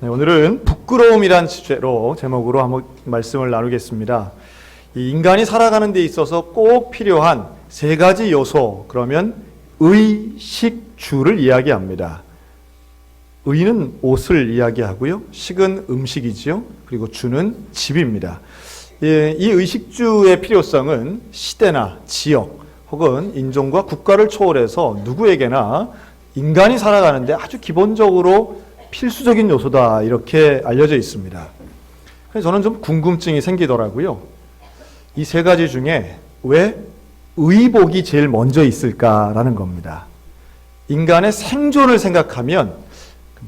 네, 오늘은 부끄러움이란 주제로 제목으로 한번 말씀을 나누겠습니다. 이 인간이 살아가는 데 있어서 꼭 필요한 세 가지 요소, 그러면 의, 식, 주를 이야기합니다. 의는 옷을 이야기하고요. 식은 음식이지요. 그리고 주는 집입니다. 이 의식주의 필요성은 시대나 지역 혹은 인종과 국가를 초월해서 누구에게나 인간이 살아가는데 아주 기본적으로 필수적인 요소다, 이렇게 알려져 있습니다. 그래서 저는 좀 궁금증이 생기더라고요. 이 세 가지 중에 왜 의복이 제일 먼저 있을까라는 겁니다. 인간의 생존을 생각하면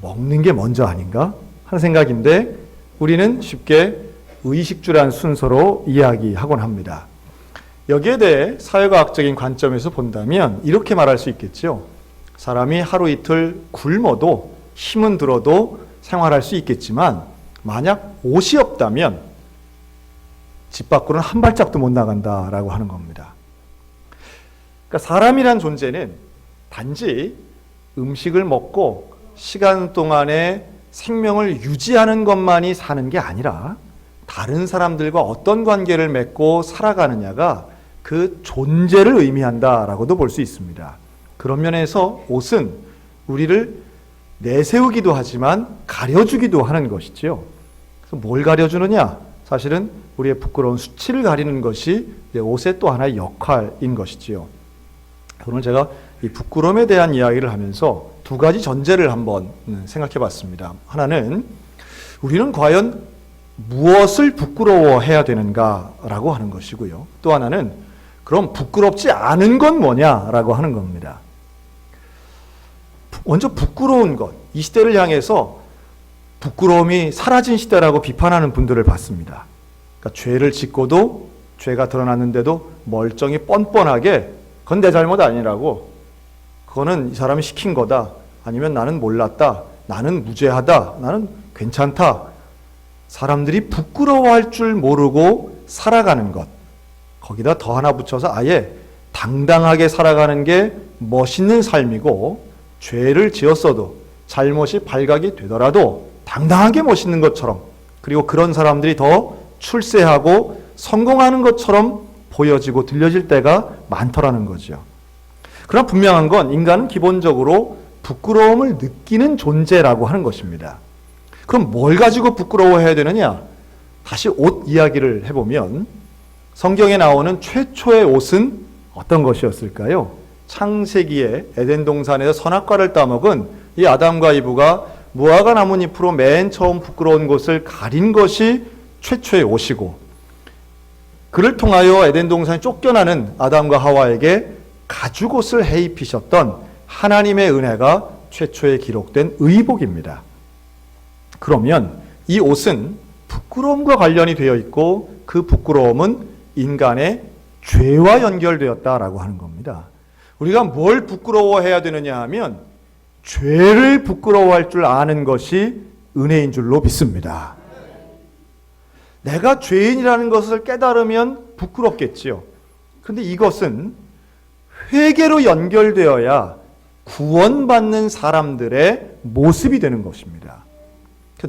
먹는 게 먼저 아닌가 하는 생각인데, 우리는 쉽게 의식주란 순서로 이야기하곤 합니다. 여기에 대해 사회과학적인 관점에서 본다면 이렇게 말할 수 있겠죠. 사람이 하루 이틀 굶어도 힘은 들어도 생활할 수 있겠지만 만약 옷이 없다면 집 밖으로는 한 발짝도 못 나간다라고 하는 겁니다. 그러니까 사람이란 존재는 단지 음식을 먹고 시간 동안에 생명을 유지하는 것만이 사는 게 아니라 다른 사람들과 어떤 관계를 맺고 살아가느냐가 그 존재를 의미한다라고도 볼 수 있습니다. 그런 면에서 옷은 우리를 내세우기도 하지만 가려주기도 하는 것이지요. 그래서 뭘 가려주느냐? 사실은 우리의 부끄러운 수치를 가리는 것이 옷의 또 하나의 역할인 것이지요. 오늘 제가 이 부끄러움에 대한 이야기를 하면서 두 가지 전제를 한번 생각해 봤습니다. 하나는 우리는 과연 무엇을 부끄러워해야 되는가라고 하는 것이고요. 또 하나는 그럼 부끄럽지 않은 건 뭐냐라고 하는 겁니다. 먼저 부끄러운 것, 이 시대를 향해서 부끄러움이 사라진 시대라고 비판하는 분들을 봤습니다. 그러니까 죄를 짓고도 죄가 드러났는데도 멀쩡히 뻔뻔하게 그건 내 잘못 아니라고, 그거는 이 사람이 시킨 거다, 아니면 나는 몰랐다, 나는 무죄하다, 나는 괜찮다, 사람들이 부끄러워할 줄 모르고 살아가는 것, 거기다 더 하나 붙여서 아예 당당하게 살아가는 게 멋있는 삶이고, 죄를 지었어도 잘못이 발각이 되더라도 당당하게 멋있는 것처럼, 그리고 그런 사람들이 더 출세하고 성공하는 것처럼 보여지고 들려질 때가 많더라는 거죠. 그러나 분명한 건 인간은 기본적으로 부끄러움을 느끼는 존재라고 하는 것입니다. 그럼 뭘 가지고 부끄러워해야 되느냐? 다시 옷 이야기를 해보면 성경에 나오는 최초의 옷은 어떤 것이었을까요? 창세기에 에덴 동산에서 선악과를 따먹은 이 아담과 이브가 무화과 나뭇잎으로 맨 처음 부끄러운 곳을 가린 것이 최초의 옷이고, 그를 통하여 에덴 동산에 쫓겨나는 아담과 하와에게 가죽옷을 해입히셨던 하나님의 은혜가 최초에 기록된 의복입니다. 그러면 이 옷은 부끄러움과 관련이 되어 있고, 그 부끄러움은 인간의 죄와 연결되었다라고 하는 겁니다. 우리가 뭘 부끄러워해야 되느냐 하면 죄를 부끄러워할 줄 아는 것이 은혜인 줄로 믿습니다. 내가 죄인이라는 것을 깨달으면 부끄럽겠지요. 그런데 이것은 회개로 연결되어야 구원받는 사람들의 모습이 되는 것입니다.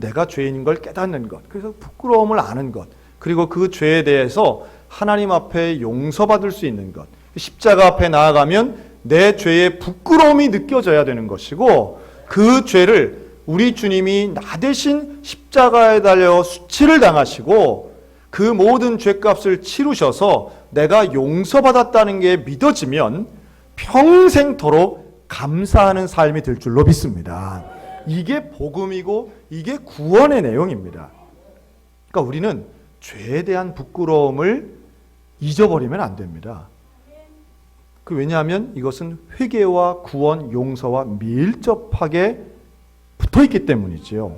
내가 죄인인 걸 깨닫는 것, 그래서 부끄러움을 아는 것, 그리고 그 죄에 대해서 하나님 앞에 용서받을 수 있는 것, 십자가 앞에 나아가면 내 죄의 부끄러움이 느껴져야 되는 것이고, 그 죄를 우리 주님이 나 대신 십자가에 달려 수치를 당하시고 그 모든 죄값을 치르셔서 내가 용서받았다는 게 믿어지면 평생토록 감사하는 삶이 될 줄로 믿습니다. 이게 복음이고 이게 구원의 내용입니다. 그러니까 우리는 죄에 대한 부끄러움을 잊어버리면 안 됩니다. 왜냐하면 이것은 회개와 구원, 용서와 밀접하게 붙어있기 때문이지요.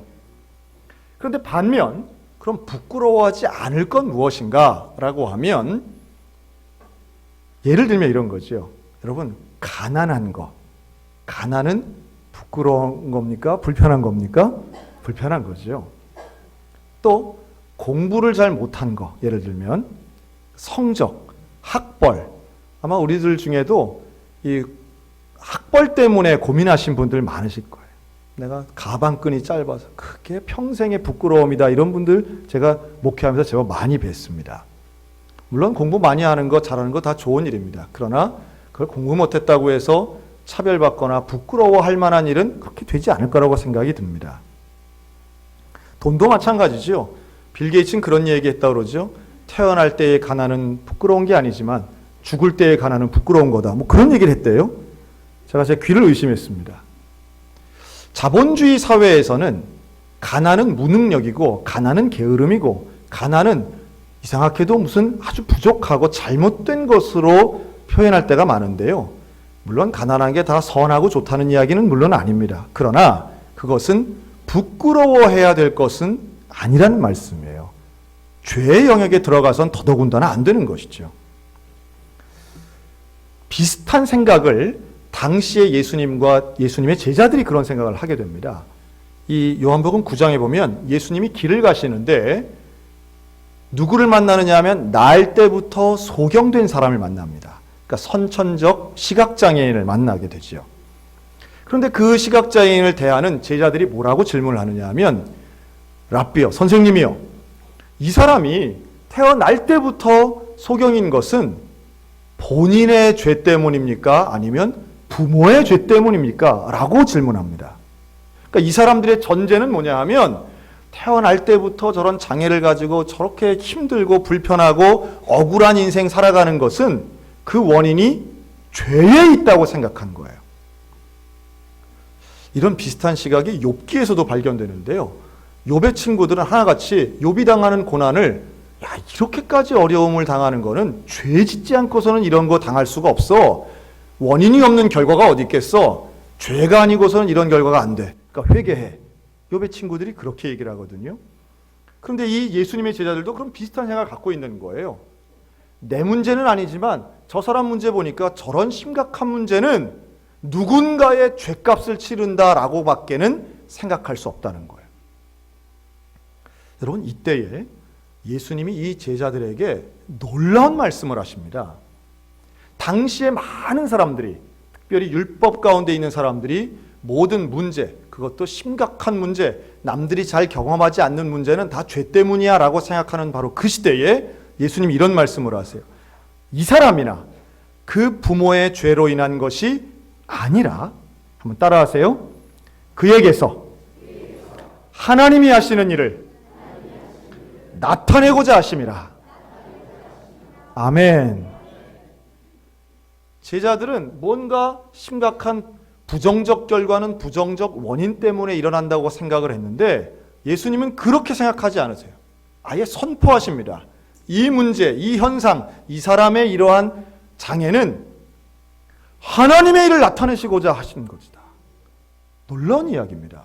그런데 반면 그럼 부끄러워하지 않을 건 무엇인가 라고 하면, 예를 들면 이런 거죠. 여러분, 가난한 거. 가난은 부끄러운 겁니까? 불편한 겁니까? 불편한 거죠. 또 공부를 잘 못한 거, 예를 들면 성적, 학벌. 아마 우리들 중에도 이 학벌 때문에 고민하신 분들 많으실 거예요. 내가 가방끈이 짧아서 그게 평생의 부끄러움이다. 이런 분들 제가 목회하면서 제가 많이 뵀습니다. 물론 공부 많이 하는 거, 잘하는 거 다 좋은 일입니다. 그러나 그걸 공부 못했다고 해서 차별받거나 부끄러워할 만한 일은 그렇게 되지 않을 거라고 생각이 듭니다. 돈도 마찬가지죠. 빌 게이츠는 그런 얘기했다고 그러죠. 태어날 때의 가난은 부끄러운 게 아니지만 죽을 때의 가난은 부끄러운 거다. 뭐 그런 얘기를 했대요. 제가 제 귀를 의심했습니다. 자본주의 사회에서는 가난은 무능력이고 가난은 게으름이고 가난은 이상하게도 무슨 아주 부족하고 잘못된 것으로 표현할 때가 많은데요. 물론 가난한 게 다 선하고 좋다는 이야기는 물론 아닙니다. 그러나 그것은 부끄러워해야 될 것은 아니라는 말씀이에요. 죄의 영역에 들어가선 더더군다나 안 되는 것이죠. 비슷한 생각을 당시의 예수님과 예수님의 제자들이 그런 생각을 하게 됩니다. 이 요한복음 9장에 보면 예수님이 길을 가시는데 누구를 만나느냐 하면 날 때부터 소경된 사람을 만납니다. 그러니까 선천적 시각장애인을 만나게 되죠. 그런데 그 시각장애인을 대하는 제자들이 뭐라고 질문을 하느냐 하면 랍비요, 선생님이요. 이 사람이 태어날 때부터 소경인 것은 본인의 죄 때문입니까? 아니면 부모의 죄 때문입니까? 라고 질문합니다. 그러니까 이 사람들의 전제는 뭐냐 하면 태어날 때부터 저런 장애를 가지고 저렇게 힘들고 불편하고 억울한 인생 살아가는 것은 그 원인이 죄에 있다고 생각한 거예요. 이런 비슷한 시각이 욥기에서도 발견되는데요. 욥의 친구들은 하나같이 욥이 당하는 고난을 이렇게까지 어려움을 당하는 거는 죄 짓지 않고서는 이런 거 당할 수가 없어. 원인이 없는 결과가 어디 있겠어. 죄가 아니고서는 이런 결과가 안 돼. 그러니까 회개해. 욥의 친구들이 그렇게 얘기를 하거든요. 그런데 이 예수님의 제자들도 그런 비슷한 생각을 갖고 있는 거예요. 내 문제는 아니지만 저 사람 문제 보니까 저런 심각한 문제는 누군가의 죄값을 치른다라고 밖에는 생각할 수 없다는 거예요. 여러분, 이때에 예수님이 이 제자들에게 놀라운 말씀을 하십니다. 당시에 많은 사람들이, 특별히 율법 가운데 있는 사람들이 모든 문제, 그것도 심각한 문제, 남들이 잘 경험하지 않는 문제는 다 죄 때문이야 라고 생각하는 바로 그 시대에 예수님이 이런 말씀을 하세요. 이 사람이나 그 부모의 죄로 인한 것이 아니라, 한번 따라하세요. 그에게서 하나님이 하시는 일을 나타내고자 하심이라. 아멘. 제자들은 뭔가 심각한 부정적 결과는 부정적 원인 때문에 일어난다고 생각을 했는데 예수님은 그렇게 생각하지 않으세요. 아예 선포하십니다. 이 문제, 이 현상, 이 사람의 이러한 장애는 하나님의 일을 나타내시고자 하신 것이다. 놀라운 이야기입니다.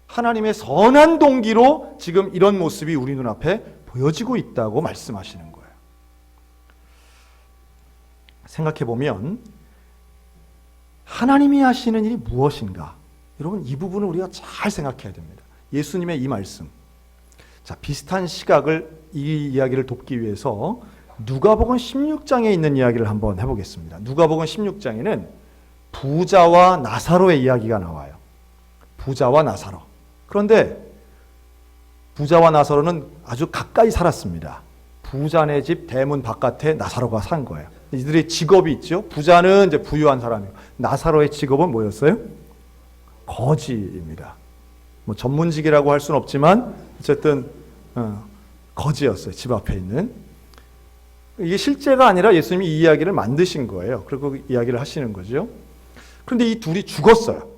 하나님의 선한 동기로 지금 이런 모습이 우리 눈앞에 보여지고 있다고 말씀하시는 거예요. 생각해보면 하나님이 하시는 일이 무엇인가? 여러분, 이 부분을 우리가 잘 생각해야 됩니다. 예수님의 이 말씀. 자, 비슷한 시각을, 이 이야기를 돕기 위해서 누가복음 16장에 있는 이야기를 한번 해보겠습니다. 누가복음 16장에는 부자와 나사로의 이야기가 나와요. 부자와 나사로. 그런데 부자와 나사로는 아주 가까이 살았습니다. 부자네 집 대문 바깥에 나사로가 산 거예요. 이들의 직업이 있죠. 부자는 이제 부유한 사람이고 나사로의 직업은 뭐였어요? 거지입니다. 뭐 전문직이라고 할 수는 없지만 어쨌든 거지였어요. 집 앞에 있는. 이게 실제가 아니라 예수님이 이 이야기를 만드신 거예요. 그리고 이야기를 하시는 거죠. 그런데 이 둘이 죽었어요.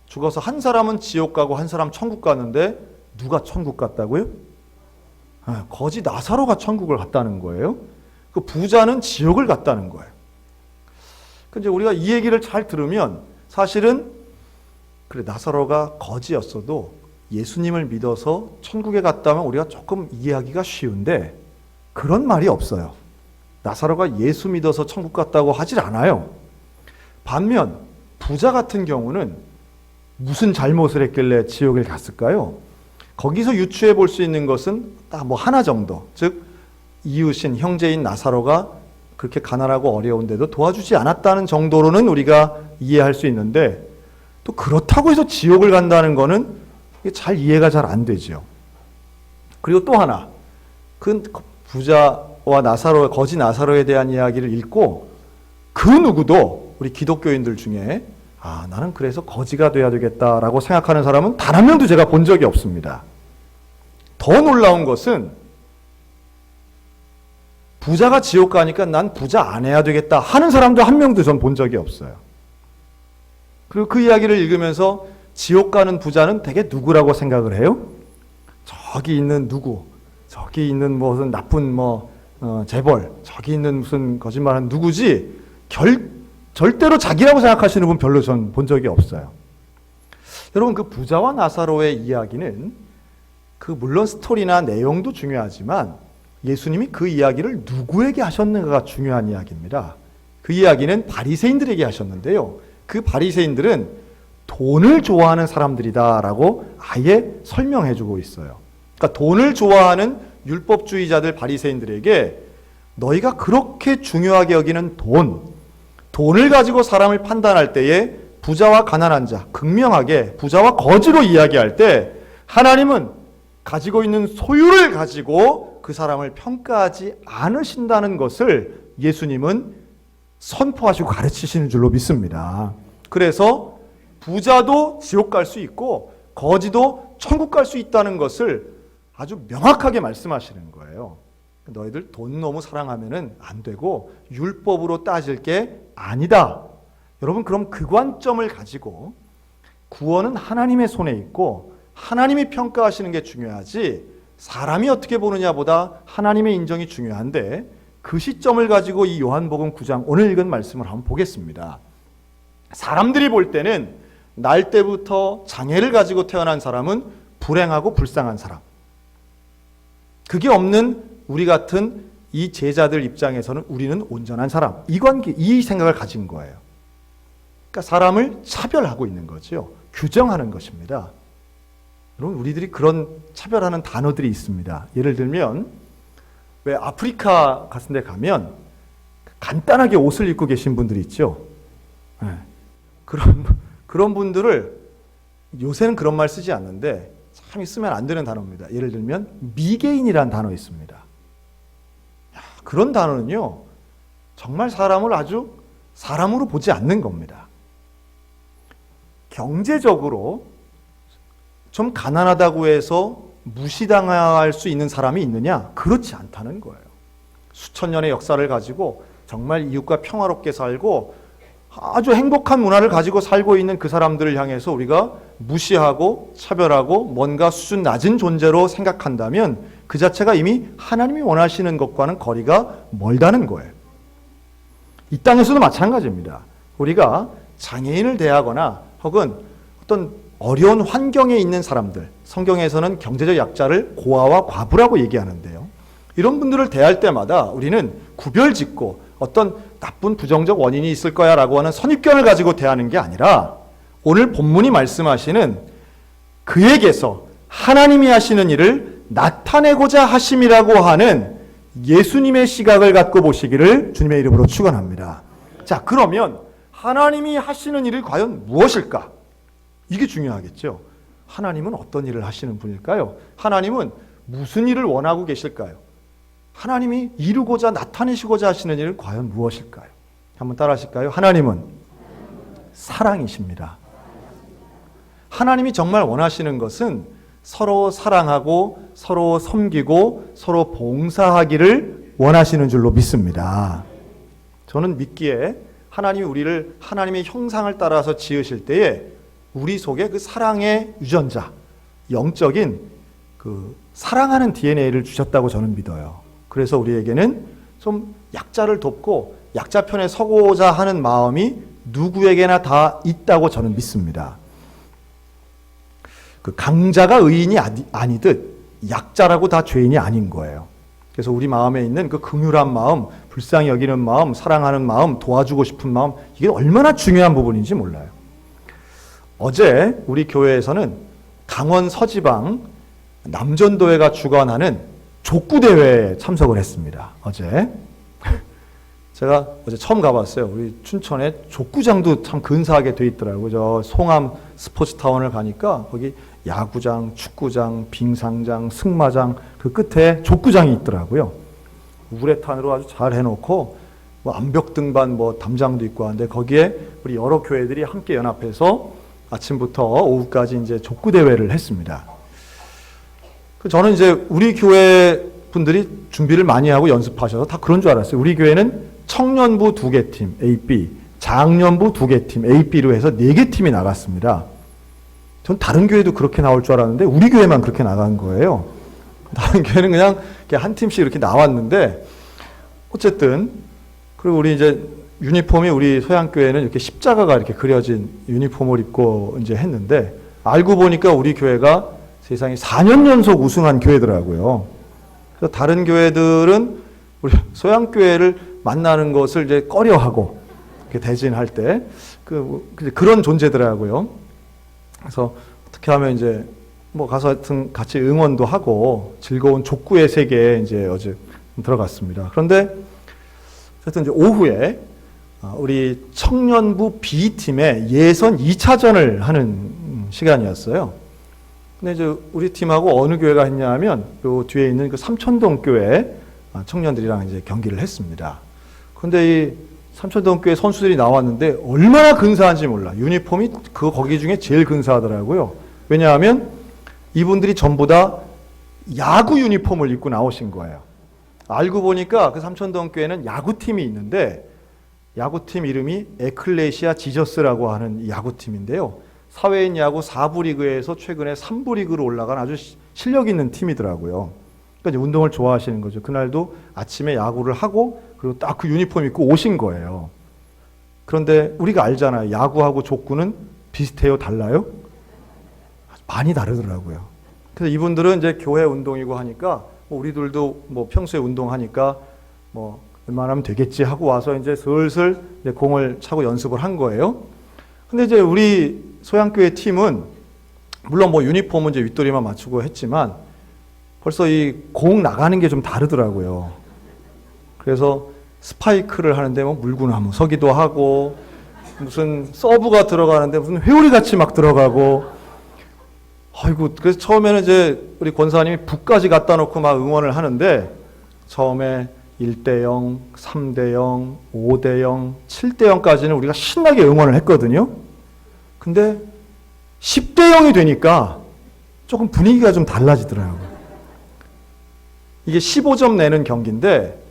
죽어서 한 사람은 지옥 가고 한 사람 천국 갔는데 누가 천국 갔다고요? 거지 나사로가 천국을 갔다는 거예요. 그 부자는 지옥을 갔다는 거예요. 근데 우리가 이 얘기를 잘 들으면 사실은 그래, 나사로가 거지였어도 예수님을 믿어서 천국에 갔다면 우리가 조금 이해하기가 쉬운데 그런 말이 없어요. 나사로가 예수 믿어서 천국 갔다고 하질 않아요. 반면 부자 같은 경우는 무슨 잘못을 했길래 지옥에 갔을까요? 거기서 유추해 볼 수 있는 것은 딱 뭐 하나 정도. 즉 이웃인 형제인 나사로가 그렇게 가난하고 어려운데도 도와주지 않았다는 정도로는 우리가 이해할 수 있는데, 또 그렇다고 해서 지옥을 간다는 거는 잘 이해가 잘 안 되죠. 그리고 또 하나, 그 부자와 나사로, 거지 나사로에 대한 이야기를 읽고 그 누구도 우리 기독교인들 중에 나는 그래서 거지가 돼야 되겠다라고 생각하는 사람은 단 한 명도 제가 본 적이 없습니다. 더 놀라운 것은 부자가 지옥 가니까 난 부자 안 해야 되겠다 하는 사람도 한 명도 전 본 적이 없어요. 그리고 그 이야기를 읽으면서 지옥 가는 부자는 대개 누구라고 생각을 해요? 저기 있는 누구, 저기 있는 무슨 나쁜 재벌, 저기 있는 무슨 거짓말하는 누구지, 절대로 자기라고 생각하시는 분 별로 전 본 적이 없어요. 여러분, 그 부자와 나사로의 이야기는 물론 스토리나 내용도 중요하지만 예수님이 그 이야기를 누구에게 하셨는가가 중요한 이야기입니다. 그 이야기는 바리새인들에게 하셨는데요. 그 바리새인들은 돈을 좋아하는 사람들이다라고 아예 설명해주고 있어요. 그러니까 돈을 좋아하는 율법주의자들 바리새인들에게 너희가 그렇게 중요하게 여기는 돈을 가지고 사람을 판단할 때에 부자와 가난한 자, 극명하게 부자와 거지로 이야기할 때 하나님은 가지고 있는 소유를 가지고 그 사람을 평가하지 않으신다는 것을 예수님은 선포하시고 가르치시는 줄로 믿습니다. 그래서 부자도 지옥 갈 수 있고 거지도 천국 갈 수 있다는 것을 아주 명확하게 말씀하시는 거예요. 너희들 돈 너무 사랑하면 안 되고 율법으로 따질 게 아니다. 여러분, 그럼 그 관점을 가지고 구원은 하나님의 손에 있고 하나님이 평가하시는 게 중요하지 사람이 어떻게 보느냐보다 하나님의 인정이 중요한데, 그 시점을 가지고 이 요한복음 9장 오늘 읽은 말씀을 한번 보겠습니다. 사람들이 볼 때는 날 때부터 장애를 가지고 태어난 사람은 불행하고 불쌍한 사람, 그게 없는 우리 같은 이 제자들 입장에서는 우리는 온전한 사람, 이 생각을 가진 거예요. 그러니까 사람을 차별하고 있는 거죠. 규정하는 것입니다. 여러분, 우리들이 그런 차별하는 단어들이 있습니다. 예를 들면 왜 아프리카 같은 데 가면 간단하게 옷을 입고 계신 분들이 있죠. 네. 그런 분들을 요새는 그런 말 쓰지 않는데 참 쓰면 안 되는 단어입니다. 예를 들면 미개인이라는 단어 있습니다. 그런 단어는요, 정말 사람을 아주 사람으로 보지 않는 겁니다. 경제적으로 좀 가난하다고 해서 무시당할 수 있는 사람이 있느냐? 그렇지 않다는 거예요. 수천 년의 역사를 가지고 정말 이웃과 평화롭게 살고 아주 행복한 문화를 가지고 살고 있는 그 사람들을 향해서 우리가 무시하고 차별하고 뭔가 수준 낮은 존재로 생각한다면 그 자체가 이미 하나님이 원하시는 것과는 거리가 멀다는 거예요. 이 땅에서도 마찬가지입니다. 우리가 장애인을 대하거나 혹은 어떤 어려운 환경에 있는 사람들, 성경에서는 경제적 약자를 고아와 과부라고 얘기하는데요. 이런 분들을 대할 때마다 우리는 구별짓고 어떤 나쁜 부정적 원인이 있을 거야 라고 하는 선입견을 가지고 대하는 게 아니라 오늘 본문이 말씀하시는 그에게서 하나님이 하시는 일을 나타내고자 하심이라고 하는 예수님의 시각을 갖고 보시기를 주님의 이름으로 축원합니다. 자, 그러면 하나님이 하시는 일이 과연 무엇일까? 이게 중요하겠죠. 하나님은 어떤 일을 하시는 분일까요? 하나님은 무슨 일을 원하고 계실까요? 하나님이 이루고자 나타내시고자 하시는 일은 과연 무엇일까요? 한번 따라 하실까요? 하나님은 사랑이십니다. 하나님이 정말 원하시는 것은 서로 사랑하고 서로 섬기고 서로 봉사하기를 원하시는 줄로 믿습니다. 저는 믿기에 하나님이 우리를 하나님의 형상을 따라서 지으실 때에 우리 속에 그 사랑의 유전자, 영적인 그 사랑하는 DNA를 주셨다고 저는 믿어요. 그래서 우리에게는 좀 약자를 돕고 약자 편에 서고자 하는 마음이 누구에게나 다 있다고 저는 믿습니다. 그 강자가 의인이 아니듯 약자라고 다 죄인이 아닌 거예요. 그래서 우리 마음에 있는 그 긍휼한 마음, 불쌍히 여기는 마음, 사랑하는 마음, 도와주고 싶은 마음, 이게 얼마나 중요한 부분인지 몰라요. 어제 우리 교회에서는 강원 서지방 남전도회가 주관하는 족구대회에 참석을 했습니다. 어제. 제가 어제 처음 가봤어요. 우리 춘천에 족구장도 참 근사하게 돼 있더라고요. 저 송암 스포츠타운을 가니까 거기 야구장, 축구장, 빙상장, 승마장 그 끝에 족구장이 있더라고요. 우레탄으로 아주 잘 해놓고 뭐 암벽 등반 뭐 담장도 있고 하는데 거기에 우리 여러 교회들이 함께 연합해서 아침부터 오후까지 이제 족구 대회를 했습니다. 저는 이제 우리 교회 분들이 준비를 많이 하고 연습하셔서 다 그런 줄 알았어요. 우리 교회는 청년부 2개 팀 A, B, 장년부 2개 팀 A, B로 해서 4개 팀이 나갔습니다. 전 다른 교회도 그렇게 나올 줄 알았는데 우리 교회만 그렇게 나간 거예요. 다른 교회는 그냥 한 팀씩 이렇게 나왔는데 어쨌든 그리고 우리 이제 유니폼이 우리 소양교회는 이렇게 십자가가 이렇게 그려진 유니폼을 입고 이제 했는데 알고 보니까 우리 교회가 세상에 4년 연속 우승한 교회더라고요. 그래서 다른 교회들은 우리 소양교회를 만나는 것을 이제 꺼려하고 이렇게 대진할 때 그런 존재더라고요. 그래서 어떻게 하면 이제 뭐 가서 하여튼 같이 응원도 하고 즐거운 족구의 세계에 이제 어제 들어갔습니다. 그런데 하여튼 이제 오후에 우리 청년부 B팀의 예선 2차전을 하는 시간이었어요. 근데 이제 우리 팀하고 어느 교회가 했냐 하면 요 뒤에 있는 그 삼천동 교회 청년들이랑 이제 경기를 했습니다. 그런데 이 삼천동 교회 선수들이 나왔는데 얼마나 근사한지 몰라. 유니폼이 거기 중에 제일 근사하더라고요. 왜냐하면 이분들이 전부 다 야구 유니폼을 입고 나오신 거예요. 알고 보니까 그 삼천동 교회는 야구팀이 있는데 야구팀 이름이 에클레시아 지저스라고 하는 야구팀인데요. 사회인 야구 4부 리그에서 최근에 3부 리그로 올라간 아주 실력 있는 팀이더라고요. 그러니까 이제 운동을 좋아하시는 거죠. 그날도 아침에 야구를 하고 그리고 딱 그 유니폼 입고 오신 거예요. 그런데 우리가 알잖아요. 야구하고 족구는 비슷해요? 달라요? 많이 다르더라고요. 그래서 이분들은 이제 교회 운동이고 하니까 뭐 우리들도 뭐 평소에 운동하니까 뭐 웬만하면 되겠지 하고 와서 이제 슬슬 이제 공을 차고 연습을 한 거예요. 근데 이제 우리 소양교회 팀은 물론 뭐 유니폼은 이제 윗도리만 맞추고 했지만 벌써 이 공 나가는 게 좀 다르더라고요. 그래서 스파이크를 하는데 뭐 물구나무 서기도 하고 무슨 서브가 들어가는데 무슨 회오리 같이 막 들어가고 아이고 그래서 처음에는 이제 우리 권사님이 북까지 갖다 놓고 막 응원을 하는데 처음에 1대0, 3대0, 5대0, 7대0까지는 우리가 신나게 응원을 했거든요. 근데 10대0이 되니까 조금 분위기가 좀 달라지더라고요. 이게 15점 내는 경기인데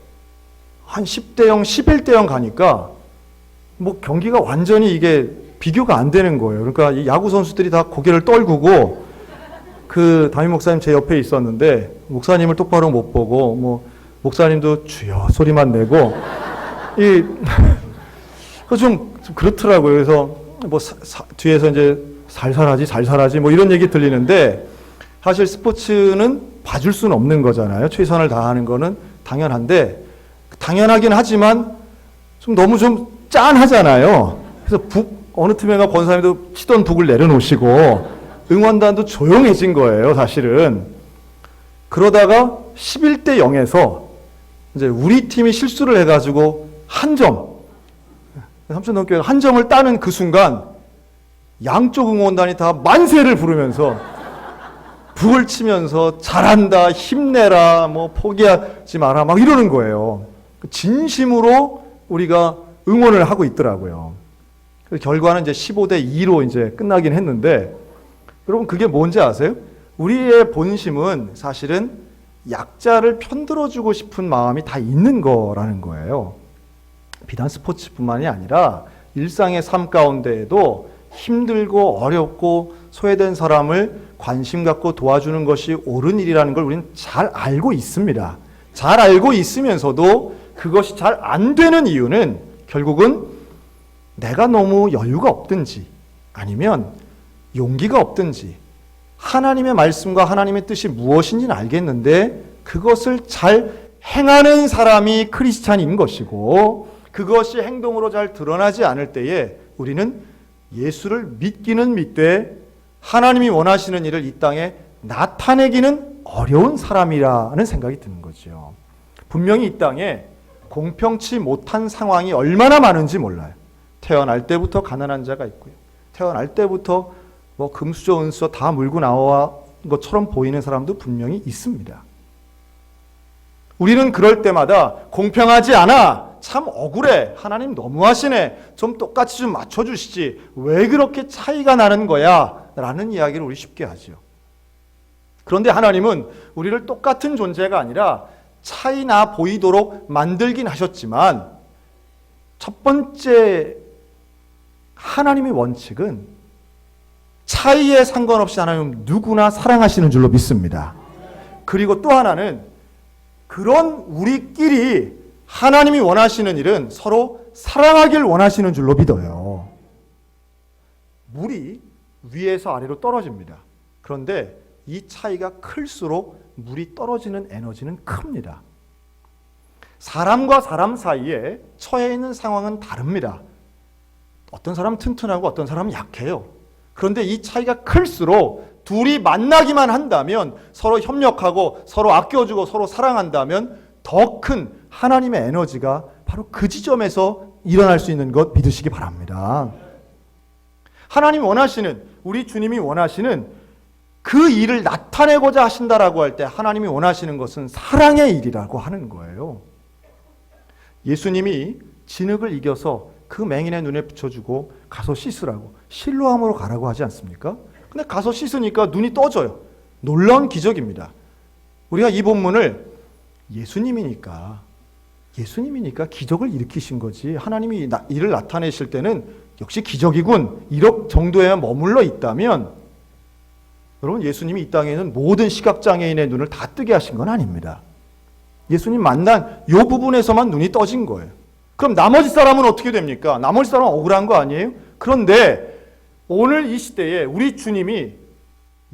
한 10대0, 11대0 가니까 뭐 경기가 완전히 이게 비교가 안 되는 거예요. 그러니까 이 야구 선수들이 다 고개를 떨구고 그 담임 목사님 제 옆에 있었는데 목사님을 똑바로 못 보고 뭐 목사님도 주여 소리만 내고 좀 그렇더라고요. 그래서 뭐 뒤에서 이제 살살하지 뭐 이런 얘기 들리는데 사실 스포츠는 봐줄 수는 없는 거잖아요. 최선을 다하는 거는 당연한데 당연하긴 하지만 너무 좀 짠하잖아요. 그래서 어느 팀에가 권사님도 치던 북을 내려놓으시고 응원단도 조용해진 거예요, 사실은. 그러다가 11대 0에서 이제 우리 팀이 실수를 해가지고 한 점, 삼천동교회가 한 점을 따는 그 순간 양쪽 응원단이 다 만세를 부르면서 북을 치면서 잘한다, 힘내라, 뭐 포기하지 마라, 막 이러는 거예요. 진심으로 우리가 응원을 하고 있더라고요. 그래서 결과는 이제 15대 2로 이제 끝나긴 했는데, 여러분 그게 뭔지 아세요? 우리의 본심은 사실은 약자를 편들어주고 싶은 마음이 다 있는 거라는 거예요. 비단 스포츠뿐만이 아니라 일상의 삶 가운데에도 힘들고 어렵고 소외된 사람을 관심 갖고 도와주는 것이 옳은 일이라는 걸 우리는 잘 알고 있습니다. 잘 알고 있으면서도 그것이 잘 안 되는 이유는 결국은 내가 너무 여유가 없든지 아니면 용기가 없든지 하나님의 말씀과 하나님의 뜻이 무엇인지는 알겠는데 그것을 잘 행하는 사람이 크리스찬인 것이고 그것이 행동으로 잘 드러나지 않을 때에 우리는 예수를 믿기는 믿되 하나님이 원하시는 일을 이 땅에 나타내기는 어려운 사람이라는 생각이 드는 거죠. 분명히 이 땅에 공평치 못한 상황이 얼마나 많은지 몰라요. 태어날 때부터 가난한 자가 있고요. 태어날 때부터 뭐 금수저 은수저 다 물고 나온 것처럼 보이는 사람도 분명히 있습니다. 우리는 그럴 때마다 공평하지 않아. 참 억울해. 하나님 너무하시네. 좀 똑같이 좀 맞춰주시지. 왜 그렇게 차이가 나는 거야? 라는 이야기를 우리 쉽게 하죠. 그런데 하나님은 우리를 똑같은 존재가 아니라 차이나 보이도록 만들긴 하셨지만 첫 번째 하나님의 원칙은 차이에 상관없이 하나님은 누구나 사랑하시는 줄로 믿습니다. 그리고 또 하나는 그런 우리끼리 하나님이 원하시는 일은 서로 사랑하길 원하시는 줄로 믿어요. 물이 위에서 아래로 떨어집니다. 그런데 이 차이가 클수록 물이 떨어지는 에너지는 큽니다. 사람과 사람 사이에 처해 있는 상황은 다릅니다. 어떤 사람은 튼튼하고 어떤 사람은 약해요. 그런데 이 차이가 클수록 둘이 만나기만 한다면 서로 협력하고 서로 아껴주고 서로 사랑한다면 더 큰 하나님의 에너지가 바로 그 지점에서 일어날 수 있는 것 믿으시기 바랍니다. 하나님이 원하시는, 우리 주님이 원하시는 그 일을 나타내고자 하신다라고 할 때 하나님이 원하시는 것은 사랑의 일이라고 하는 거예요. 예수님이 진흙을 이겨서 그 맹인의 눈에 붙여주고 가서 씻으라고, 실로암으로 가라고 하지 않습니까? 근데 가서 씻으니까 눈이 떠져요. 놀라운 기적입니다. 우리가 이 본문을 예수님이니까 기적을 일으키신 거지, 하나님이 일을 나타내실 때는 역시 기적이군, 이런 정도에만 머물러 있다면, 여러분, 예수님이 이 땅에 있는 모든 시각장애인의 눈을 다 뜨게 하신 건 아닙니다. 예수님 만난 이 부분에서만 눈이 떠진 거예요. 그럼 나머지 사람은 어떻게 됩니까? 나머지 사람은 억울한 거 아니에요? 그런데 오늘 이 시대에 우리 주님이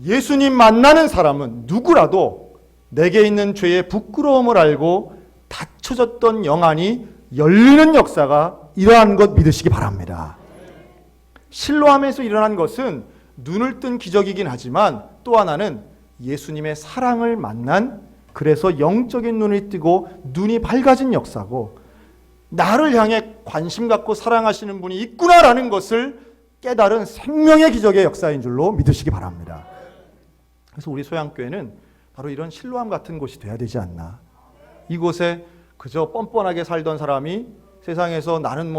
예수님 만나는 사람은 누구라도 내게 있는 죄의 부끄러움을 알고 닫혀졌던 영안이 열리는 역사가 일어난 것 믿으시기 바랍니다. 실로암에서 일어난 것은 눈을 뜬 기적이긴 하지만 또 하나는 예수님의 사랑을 만난, 그래서 영적인 눈이 뜨고 눈이 밝아진 역사고, 나를 향해 관심 갖고 사랑하시는 분이 있구나라는 것을 깨달은 생명의 기적의 역사인 줄로 믿으시기 바랍니다. 그래서 우리 소양교회는 바로 이런 실로암 같은 곳이 돼야 되지 않나. 이곳에 그저 뻔뻔하게 살던 사람이 세상에서 나는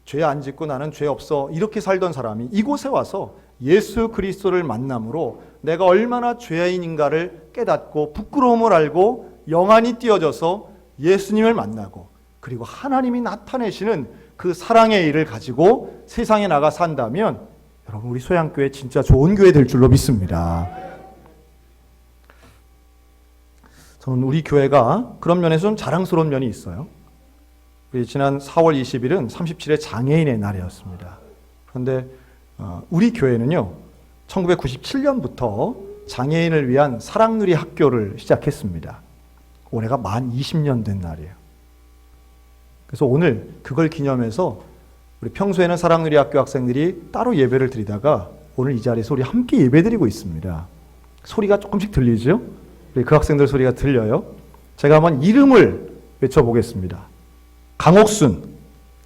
죄 안 짓고 나는 죄 없어 이렇게 살던 사람이 이곳에 와서 예수 그리스도를 만남으로 내가 얼마나 죄인인가를 깨닫고 부끄러움을 알고 영안이 띄어져서 예수님을 만나고, 그리고 하나님이 나타내시는 그 사랑의 일을 가지고 세상에 나가 산다면 여러분, 우리 소양교회 진짜 좋은 교회 될 줄로 믿습니다. 저는 우리 교회가 그런 면에서 좀 자랑스러운 면이 있어요. 우리 지난 4월 20일은 37회 장애인의 날이었습니다. 그런데 우리 교회는요, 1997년부터 장애인을 위한 사랑누리 학교를 시작했습니다. 올해가 만 20년 된 날이에요. 그래서 오늘 그걸 기념해서 우리 평소에는 사랑누리 학교 학생들이 따로 예배를 드리다가 오늘 이 자리에서 우리 함께 예배 드리고 있습니다. 소리가 조금씩 들리죠? 우리 그 학생들 소리가 들려요. 제가 한번 이름을 외쳐보겠습니다. 강옥순,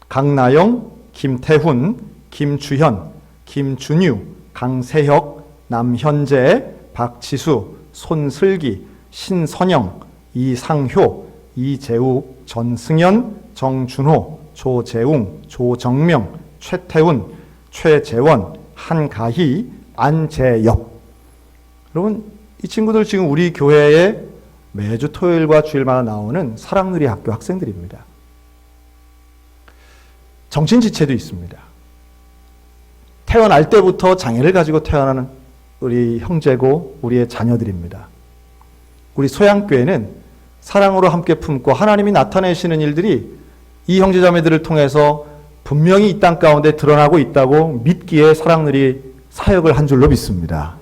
강나영, 김태훈, 김주현, 김준유, 강세혁, 남현재, 박지수, 손슬기, 신선영, 이상효, 이재욱, 전승현, 정준호, 조재웅, 조정명, 최태훈, 최재원, 한가희, 안재엽. 여러분, 이 친구들 지금 우리 교회에 매주 토요일과 주일마다 나오는 사랑누리 학교 학생들입니다. 정신지체도 있습니다. 태어날 때부터 장애를 가지고 태어나는 우리 형제고 우리의 자녀들입니다. 우리 소양교회는 사랑으로 함께 품고 하나님이 나타내시는 일들이 이 형제자매들을 통해서 분명히 이 땅 가운데 드러나고 있다고 믿기에 사랑누리 사역을 한 줄로 믿습니다.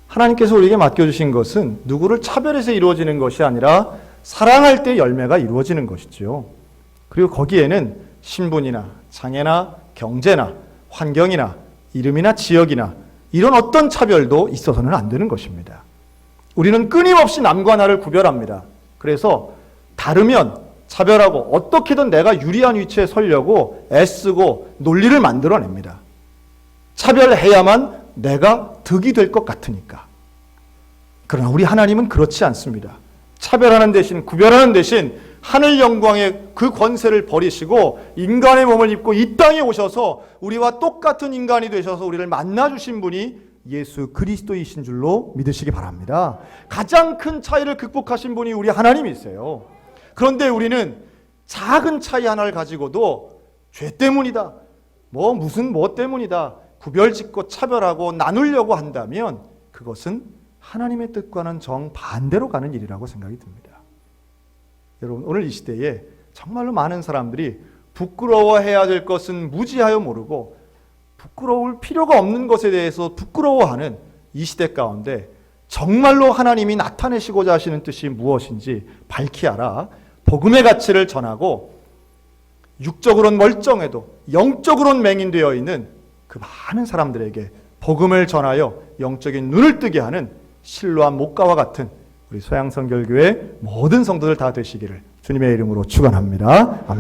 하나님께서 우리에게 맡겨주신 것은 누구를 차별해서 이루어지는 것이 아니라 사랑할 때 열매가 이루어지는 것이죠. 그리고 거기에는 신분이나 장애나 경제나 환경이나 이름이나 지역이나 이런 어떤 차별도 있어서는 안 되는 것입니다. 우리는 끊임없이 남과 나를 구별합니다. 그래서 다르면 차별하고 어떻게든 내가 유리한 위치에 서려고 애쓰고 논리를 만들어냅니다. 차별해야만 내가 득이 될 것 같으니까. 그러나 우리 하나님은 그렇지 않습니다. 차별하는 대신, 구별하는 대신 하늘 영광의 그 권세를 버리시고 인간의 몸을 입고 이 땅에 오셔서 우리와 똑같은 인간이 되셔서 우리를 만나주신 분이 예수 그리스도이신 줄로 믿으시기 바랍니다. 가장 큰 차이를 극복하신 분이 우리 하나님이세요. 그런데 우리는 작은 차이 하나를 가지고도 죄 때문이다, 무슨 때문이다, 구별짓고 차별하고 나누려고 한다면 그것은 하나님의 뜻과는 정반대로 가는 일이라고 생각이 듭니다. 여러분, 오늘 이 시대에 정말로 많은 사람들이 부끄러워해야 될 것은 무지하여 모르고 부끄러울 필요가 없는 것에 대해서 부끄러워하는 이 시대 가운데 정말로 하나님이 나타내시고자 하시는 뜻이 무엇인지 밝히 알아 복음의 가치를 전하고 육적으로는 멀쩡해도 영적으로는 맹인되어 있는 그 많은 사람들에게 복음을 전하여 영적인 눈을 뜨게 하는 실로암 목가와 같은 우리 소양성결교회 모든 성도들 다 되시기를 주님의 이름으로 축원합니다. 아멘.